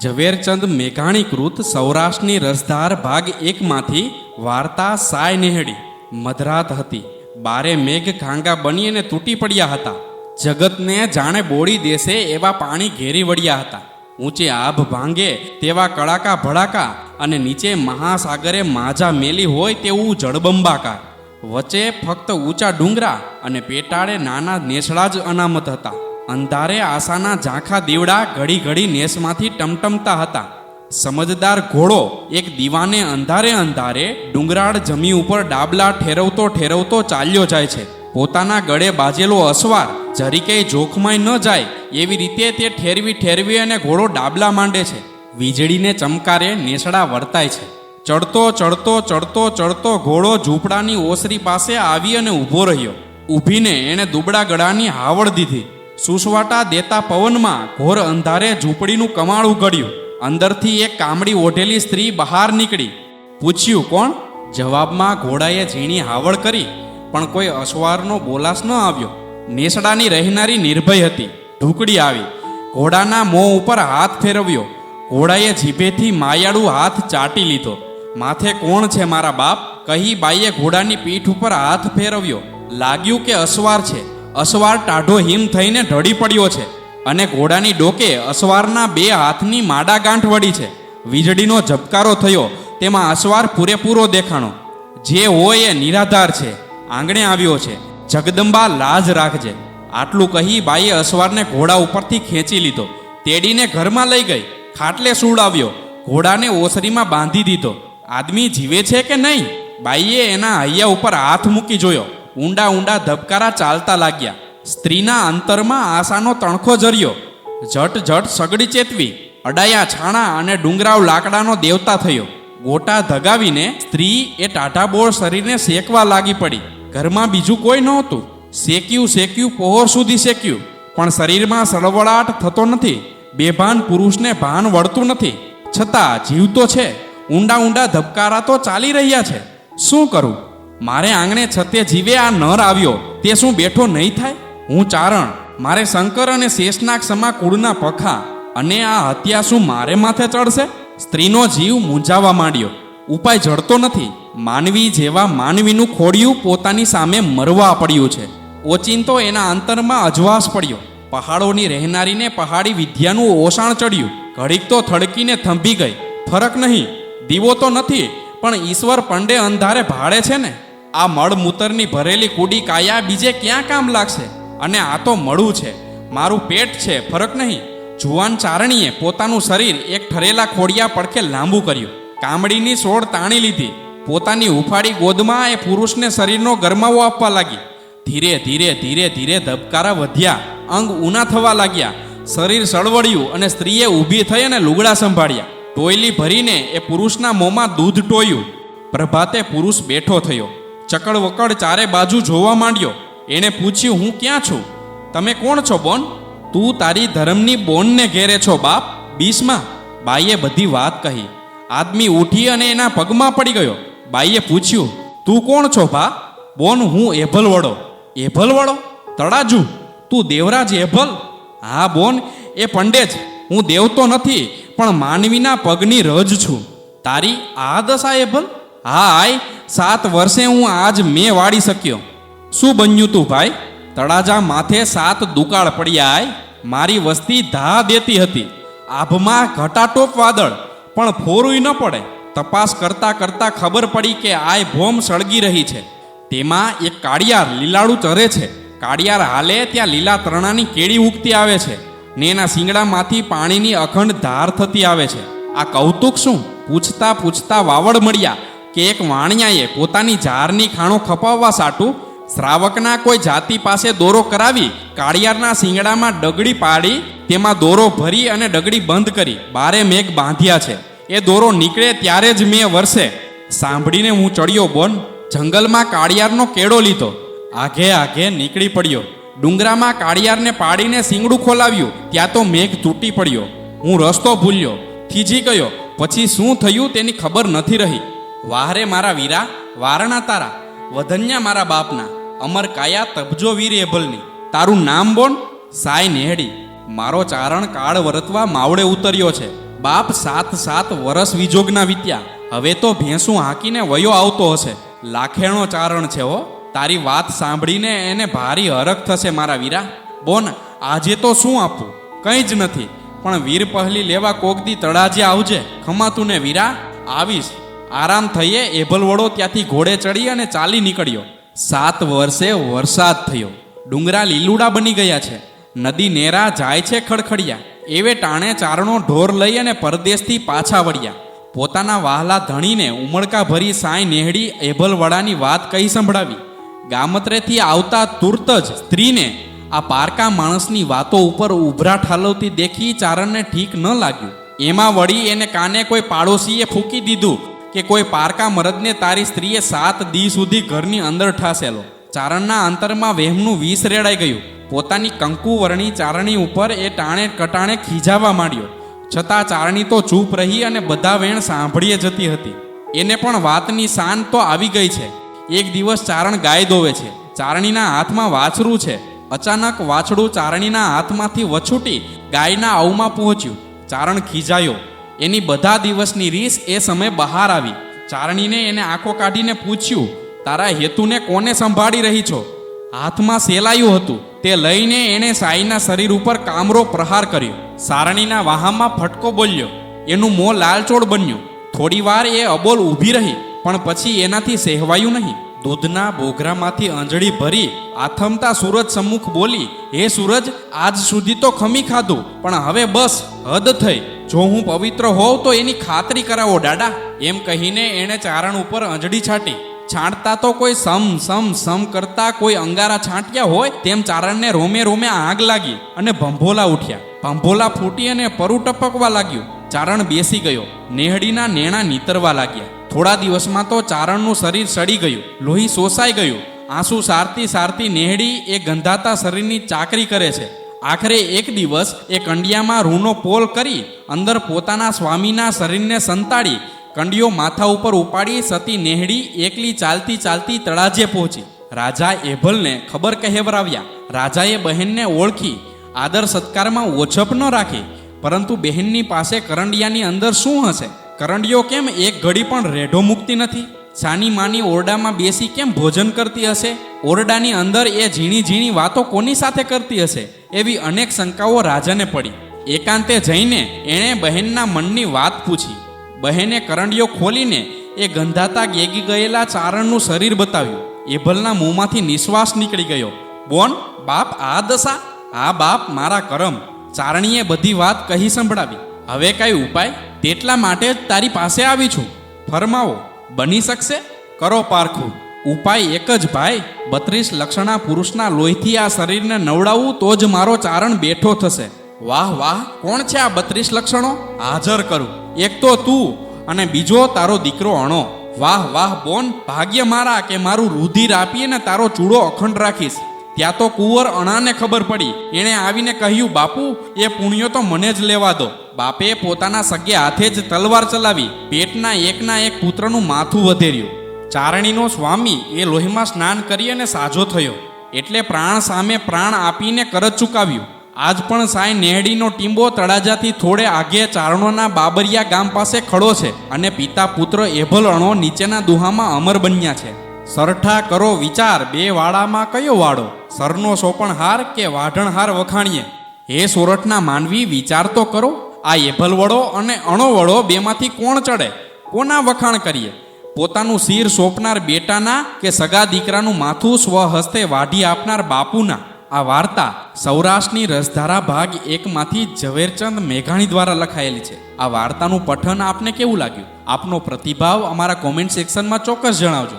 ઝવેરચંદ મેઘાણીકૃત સૌરાષ્ટ્રની રસધાર ભાગ 1માંથી વાર્તા સાય નેહડી. મધરાત હતી. બારે મેઘ ઘાંગા બની અને તૂટી પડ્યા હતા. જગતને જાણે બોળી દેશે એવા પાણી ઘેરી વળ્યા હતા. ઊંચે આભ ભાંગે તેવા કડાકા ભડાકા અને નીચે મહાસાગરે માજા મેલી હોય તેવું જળબંબાકાર. વચ્ચે ફક્ત ઊંચા ડુંગરા અને પેટાળે નાના નેસડા જ અનામત હતા. અંધારે આશાના ઝાંખા દીવડા ઘડી ઘડી નેસમાંથી ટમટમતા હતા. સમજદાર ઘોડો એક દીવાને અંધારે અંધારે ડુંગરાળ જમી ઉપર ડાબલા ઠેરવતો ઠેરવતો ચાલ્યો જાય છે. પોતાના ગળે બાજેલો અસવાર જરીકેય જોખમાઈ ન જાય એવી રીતે તે ઠેરવી ઠેરવી અને ઘોડો ડાબલા માંડે છે. વીજળીને ચમકારે નેસડા વર્તાય છે. ચડતો ચડતો ચડતો ચડતો ઘોડો ઝૂંપડાની ઓસરી પાસે આવી અને ઊભો રહ્યો. ઊભીને એણે દુબળા ગળાની હાવડ દીધી. સુસવાટા દેતા પવનમાં ઘોર અંધારે ઝૂંપડીનું કમાળ ઉઘડ્યું. અંદરથી એક કામડી ઓઢેલી સ્ત્રી બહાર નીકળી. પૂછ્યું, કોણ? જવાબમાં ઘોડાએ ઝીણી હાવડ કરી, પણ કોઈ અસવારનો બોલાસ ન આવ્યો. નેસડાની રહેનારી નિર્ભય હતી. ઢૂકડી આવી. ઘોડાના મોં ઉપર હાથ ફેરવ્યો. ઘોડાએ જીભેથી માયાળું હાથ ચાટી લીધો. માથે કોણ છે મારા બાપ? કહી બાઈએ ઘોડાની પીઠ ઉપર હાથ ફેરવ્યો. લાગ્યું કે અસવાર છે. અસવાર ટાઢો હિમ થઈને ઢળી પડ્યો છે અને ઘોડાની ડોકે અસવારના 2 હાથની માડા ગાંઠ વળી છે. વીજળીનો ઝબકારો થયો. તેમાં અસવાર પૂરેપૂરો દેખાણો. જે હોય એ નિરાધાર છે. આંગણે આવ્યો છે. જગદંબા લાજ રાખજે. આટલું કહી બાઈએ અસવારને ઘોડા ઉપરથી ખેંચી લીધો. તેડીને ઘરમાં લઈ ગઈ. ખાટલે સૂડાવ્યો. ઘોડાને ઓસરીમાં બાંધી દીધો. આદમી જીવે છે કે નહીં? બાઈએ એના હૈયા ઉપર હાથ મૂકી જોયો. ઊંડા ઊંડા ધબકારા ચાલતા લાગ્યા. સ્ત્રીના અંતરમાં આશાનો તણખો જર્યો. ઝટ ઝટ સગડી ચેતવી. અડાયા છાણા અને ડુંગરાવ લાકડાનો દેવતા થયો. ગોટા ધગાવીને સ્ત્રી એ ટાઢાબોળ શરીરને શેકવા લાગી પડી. ઘરમાં બીજું કોઈ નહોતું. શેક્યું શેક્યું પહોર સુધી શેક્યું, પણ શરીરમાં સળવળાટ થતો નથી. બેભાન પુરુષને ભાન વળતું નથી. છતાં જીવતો છે. ઊંડા ઊંડા ધબકારા તો ચાલી રહ્યા છે. શું કરું? મારે આંગણે છતે જીવે આ નર આવ્યો તે શું બેઠો નહીં થાય? હું ચારણ, મારે શંકર અને શેષનાગ સમા કુળના પખા, અને આ હત્યા શું મારે માથે ચડશે? સ્ત્રીનો જીવ મૂંઝાવા માંડ્યો. ઉપાય જડતો નથી. માનવી જેવા માનવીનું ખોડિયું પોતાની સામે મરવા પડ્યું છે. ઓચિંતો એના અંતરમાં અજવાસ પડ્યો. પહાડોની રહેનારીને પહાડી વિદ્યાનું ઓસાણ ચડ્યું. ઘડીક તો થડકીને થંભી ગઈ. ફરક નહીં. દીવો તો નથી, પણ ઈશ્વર પંડે અંધારે ભાડે છે ને. આ મળમૂતરની ભરેલી કુડી કાયા બીજે ક્યાં કામ લાગશે? અને આ તો મળું છે, મારું પેટ છે, ફરક નહીં. જુવાન ચારણીએ પોતાનું શરીર એક ઠરેલા ખોડિયા પડખે લાંબુ કર્યું. કામડીની સોળ તાણી લીધી. પોતાની હુફાળી ગોદમાં એ પુરુષને શરીરનો ગરમાવો આપવા લાગી. ધીરે ધીરે ધીરે ધીરે ધબકારા વધ્યા. અંગ ઊના થવા લાગ્યા. શરીર સળવળ્યું અને સ્ત્રીએ ઊભી થઈ અને લુગડા સંભાળ્યા. ટોયલી ભરીને એ પુરુષના મોંમાં દૂધ ટોયું. પ્રભાતે પુરુષ બેઠો થયો. ચકડ વકડ ચારે બાજુ જોવા માંડ્યો. એણે પૂછ્યું, હું ક્યાં છું? તમે કોણ છો બોન? તું તારી ધર્મની બોનને ઘેરે છો બાપ. બીસમાં બાઈએ બધી વાત કહી. આદમી ઉઠી અને એના પગમાં પડી ગયો. બાઈએ પૂછ્યું, તું કોણ છો ભા? બોન, હું એભલવડો. એભલવડો? તળાજુ? તું દેવરાજ એભલ? હા બોન, એ પંડે જ. હું દેવતો નથી, પણ માનવીના પગની રજ છું. તારી આ દશા એભલ? હા આય, 7 વર્ષે હું આજ મેં વાળી શક્યો. શું બન્યું તું ભાઈ? તળાજા માથે 7 દુકાળ પડ્યા. આય, મારી વસ્તી ધા દેતી હતી. આભમાં ઘટાટોપ વાદળ, પણ ફોરુંય ન પડે. તપાસ કરતા કરતા ખબર પડી કે આય ભોમ સળગી રહી છે. તેમાં એક કાળિયાર લીલાળું ચરે છે. કાળિયાર હાલે ત્યાં લીલા તરણાની કેળી ઉગતી આવે છે ને એના શિંગડામાંથી પાણીની અખંડ ધાર થતી આવે છે. આ કૌતુક શું? પૂછતા પૂછતા વાવડ મળ્યા કે એક વાણિયાએ પોતાની ઝારની ખાણો ખપાવવા સાટું શ્રાવકના કોઈ જાતિ પાસે દોરો કરાવી કાળિયારના શિંગડામાં ડગડી પાડી તેમાં દોરો ભરી અને ડગડી બંધ કરી બારે મેઘ બાંધ્યા છે. એ દોરો નીકળે ત્યારે જ મેં વરસે. સાંભળીને હું ચડ્યો બોન. જંગલમાં કાળિયારનો કેળો લીધો. આઘે આઘે નીકળી પડ્યો. ડુંગરામાં કાળિયારને પાડીને શિંગડું ખોલાવ્યું. ત્યાં તો મેઘ તૂટી પડ્યો. હું રસ્તો ભૂલ્યો, થીજી ગયો. પછી શું થયું તેની ખબર નથી રહી. વાહરે મારા વીરા, વારણા તારા, વધન્યા મારા બાપના, અમર કાયા તબજો વીર એભલની. તારું નામ બોન? સાય નેહડી. મારો ચારણ કાળ વરતવા માવડે ઉતર્યો છે. બાપ 7 વરસ વિજોગના વીત્યા. હવે તો ભેંસું હાંકીને વયો આવતો હશે. લાખેણો ચારણ છે હો. તારી વાત સાંભળીને એને ભારી હરખ થશે મારા વીરા. બોન, આજે તો શું આપું? કંઈ જ નથી, પણ વીર પહલી લેવા કોકદી તળાજે આવજે. ખમાતું ને વીરા? આવીશ. આરામ થઈએ. એભલવડો ત્યાંથી ઘોડે ચડી અને ચાલી નીકળ્યો. 7 વર્ષે વરસાદ થયો. ડુંગરા લીલુડા બની ગયા છે. નદી નેરા જાય છે ખડખડિયા. એવે ટાણે ચારણો ઢોર લઈ અને પરદેશથી પાછા વળ્યા. પોતાના વહાલા ધણીને ઉમળકા ભરી સાંઈ નેહડી એભલવડાની વાત કહી સંભળાવી. ગામત્રેથી આવતા તુરત જ સ્ત્રીને આ પારકા માણસની વાતો ઉપર ઉભરા ઠાલવતી દેખી ચારણને ઠીક ન લાગ્યું. એમાં વળી એને કાને કોઈ પાડોશીએ ફૂંકી દીધું કે કોઈ પારકા મરદને તારી સ્ત્રીએ 7 દી સુધી ઘરની અંદર ઠાસેલો. ચારણના અંતરમાં વહેમનું વિષ રેડાઈ ગયું. પોતાની કંકુવર્ણી ચારણી ઉપર એ ટાણે કટાણે ખીજાવા માંડ્યો. છતાં ચારણી તો ચૂપ રહી અને બધા વેણ સાંભળીએ જતી હતી. એને પણ વાતની શાન તો આવી ગઈ છે. એક દિવસ ચારણ ગાય દોવે છે. ચારણીના હાથમાં વાછરું છે. અચાનક વાછડું ચારણીના હાથમાંથી વછૂટી ગાયના આવમાં પહોંચ્યું. ચારણ ખીજાયો. એની બધા દિવસની રીસ એ સમયે બહાર આવી. ચારણીને એને આંખો કાઢીને પૂછ્યું, તારા હેતુને કોને સંભાળી રહી છો? હાથમાં સેલાયું હતું. તે લઈને એણે સાઈના શરીર ઉપર કામરો પ્રહાર કર્યો. સારણીના વાહામાં ફટકો બોલ્યો. એનું મોં લાલચોળ બન્યું. થોડી વાર એ અબોલ ઊભી રહી, પણ પછી એનાથી સહેવાયું નહીં. દૂધના બોઘરામાંથી અંજળી ભરી આથમતા સૂરજ સમ્મુખ બોલી, હે સૂરજ, આજ સુધી તો ખમી ખાધું, પણ હવે બસ, હદ થઈ. જો હું પવિત્ર હોઉં તો એની ખાતરી કરાવો દાડા. એમ કહીને એણે ચારણ ઉપર અંજળી છાંટી. છાંટતા તો કોઈ સમ કરતા કોઈ અંગારા છાંટ્યા હોય તેમ ચારણને રોમે રોમે આગ લાગી અને ભંભોલા ઉઠ્યા. ભંભોલા ફૂટી અને પરું ટપકવા લાગ્યું. ચારણ બેસી ગયો. નેહડીના નેણા નીતરવા લાગ્યા. થોડા દિવસમાં તો ચારણનું શરીર સડી ગયું. લોહી શોષાઈ ગયું. આંસુ સારતી સારતી નેહડી એ ગંધાતા શરીરની ચાકરી કરે છે. આખરે એક દિવસ એ કંડિયામાં રૂનો પોલ કરી અંદર પોતાના સ્વામીના શરીરને સંતાડી કંડિયો માથા ઉપર ઉપાડી સતી નેહડી એકલી ચાલતી ચાલતી તળાજે પહોંચી. રાજા એભલને ખબર કહેવરાવ્યા. રાજાએ બહેનને ઓળખી. આદર સત્કારમાં ઓછપ ન રાખી, પરંતુ બહેનની પાસે કરંડિયાની અંદર શું હશે? કરંડિયો કેમ એક ઘડી પણ રેઢો મૂકતી નથી? સાની માની ઓરડામાં બેસી કેમ ભોજન કરતી હશે? ઓરડાની અંદર એ ઝીણી ઝીણી વાતો કોની સાથે કરતી હશે? એવી અનેક શંકાઓ રાજાને પડી. એકાંતે જઈને એણે બહેનના મનની વાત પૂછી. બહેને કરંડિયો ખોલીને એ ગંધાતા ગેગી ગયેલા ચારણનું શરીર બતાવ્યું. એભલના મોંમાંથી નિશ્વાસ નીકળી ગયો. બોન, બાપ આ દશા? હા બાપ, મારા કરમ. ચારણીએ બધી વાત કહી સંભળાવી. હવે કઈ ઉપાય? તેટલા માટે જ તારી પાસે આવી છું. ફરમાવો. બની શકશે? કરો પારખું. ઉપાય એક જ ભાઈ. 32 લક્ષણા પુરુષના લોહીથી આ શરીરને નવડાવવું તો જ મારો ચારણ બેઠો થશે. વાહ વાહ, કોણ છે આ 32 લક્ષણો? હાજર કરું. એક તો તું અને બીજો તારો દીકરો અણો. વાહ વાહ બોન, ભાગ્ય મારા કે મારું રુધિર આપીને તારો ચૂડો અખંડ રાખીશ. ત્યાં તો કુંવર અણાને ખબર પડી. એણે આવીને કહ્યું, બાપુ, એ પુણ્યો તો મને જ લેવા દો. બાપે પોતાના સગે હાથે જ તલવાર ચલાવી પેટના એકના એક પુત્રનું માથું વધેર્યું. ચારણીનો સ્વામી એ લોહીમાં સ્નાન કરી અને સાજો થયો. એટલે પ્રાણ સામે પ્રાણ આપીને કરજ ચૂકાવ્યું. આજ પણ સાંઈ નેહડીનો ટીંબો તળાજાથી થોડે આગે ચારણોના બાબરિયા ગામ પાસે ખડો છે અને પિતા પુત્ર એભલ અણો નીચેના દુહામાં અમર બન્યા છે. સરઠા કરો વિચાર, 2 વાડામાં કયો વાડો? સરનો સોપણહાર કે વાઢણહાર વખાણીએ? હે સોરઠના માનવી, વિચાર તો કરો. આ એભલવડો અને અણોવડો બેમાંથી કોણ ચડે? કોના વખાણ કરીએ? પોતાનું શિર સોંપનાર બેટાના કે સગા દીકરાનું માથું સ્વહસ્તે વાઢી આપનાર બાપુના? આ વાર્તા સૌરાષ્ટ્રની રસધારા ભાગ 1માંથી ઝવેરચંદ મેઘાણી દ્વારા લખાયેલી છે. આ વાર્તાનું પઠન આપને કેવું લાગ્યું? આપનો પ્રતિભાવ અમારા કોમેન્ટ સેક્શનમાં ચોક્કસ જણાવજો.